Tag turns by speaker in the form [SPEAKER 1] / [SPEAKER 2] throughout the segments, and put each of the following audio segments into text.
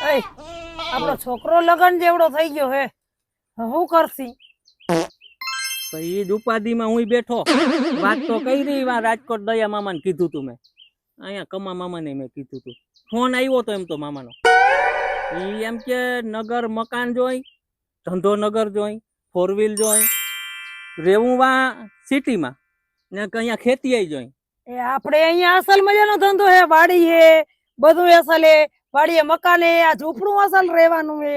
[SPEAKER 1] એય આપણો છોકરો લગન જેવડો થઈ ગયો હે હું કરશી?
[SPEAKER 2] પછી ઈ ઉપાધિમાં હું બેઠો વાત તો કરી રાજકોટ દયા મામાને કીધું તું મેં, અહીંયા કમા મામાને મેં કીધું તું, ફોન આવ્યો તો એમ તો મામાનો. ઈ એમ કે નગર મકાન જોઈ, ધંધો નગર જોઈ, 4 વ્હીલ જોઈ, રેવું વા સિટીમાં ને અહીંયા ખેતી જોઈ.
[SPEAKER 1] એ આપણે અહીંયા અસલ મજાનો ધંધો હે, વાડી હે, બધું અસલ હે, વાડીએ મકાન હે, આ ઝૂંપડું અસલ રહેવાનું હે.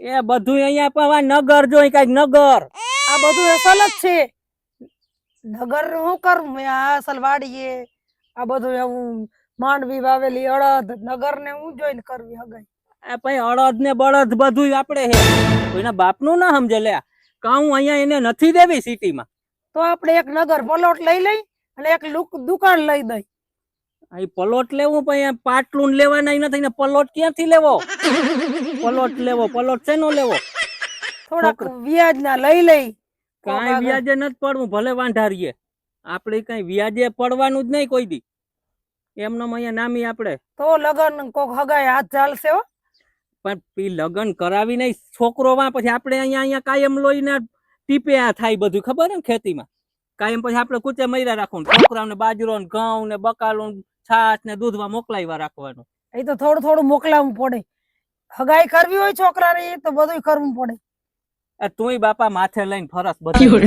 [SPEAKER 2] એ બધું અહીંયા પણ નગર જોઈ, કઈક નગર.
[SPEAKER 1] આ બધું અસલ જ છે. નગર હું કરું મેં? આ અસલ વાડી હે, આ બધું એવું માંડવી વાવેલી અડદ, નગર ને હું જોઈને કરવી હગાઈ?
[SPEAKER 2] આ પછી અડદ ને બળદ બધું આપણે હે, કોઈના બાપનું ના સમજે લે. કાં અહીંયા એને નથી દેવી સિટીમાં,
[SPEAKER 1] તો આપણે એક નગર પ્લોટ લઈ લઈ અને એક દુકાન લઈ દઈ.
[SPEAKER 2] અહીં પ્લોટ લેવું પણ પાટલું લેવાના નથી ને પ્લોટ ક્યાંથી લેવો? પ્લોટ લેવો, પ્લોટ શેનો લેવો?
[SPEAKER 1] થોડાક વ્યાજ ના લઈ લઈ.
[SPEAKER 2] કાંઈ વ્યાજે નથી પડવું, ભલે વાંઢારીએ, આપણે કઈ વ્યાજે પડવાનું જ નહીં કોઈ દી. એમનામ અહીંયા નામી આપણે
[SPEAKER 1] તો લગન કોક હગાઈ હાથ ચાલશે હો.
[SPEAKER 2] પણ લગન કરાવી નહીં છોકરો માં, પછી આપણે અહીંયા કાયમ લોહીને ટીપે આ થાય બધું ખબર ને ખેતીમાં. કાયમ પછી આપણે કૂચે મર્યા રાખવાનું, છોકરાઓને બાજરો ને ઘઉં ને બકાલું છાશ ને દૂધમાં મોકલાવ્યા રાખવાનું.
[SPEAKER 1] એ તો થોડું થોડું મોકલાવવું પડે. હગાઈ કરવી હોય છોકરાની તો બધું કરવું પડે.
[SPEAKER 2] તુંય બાપા માથે લઈને ફરસ બધું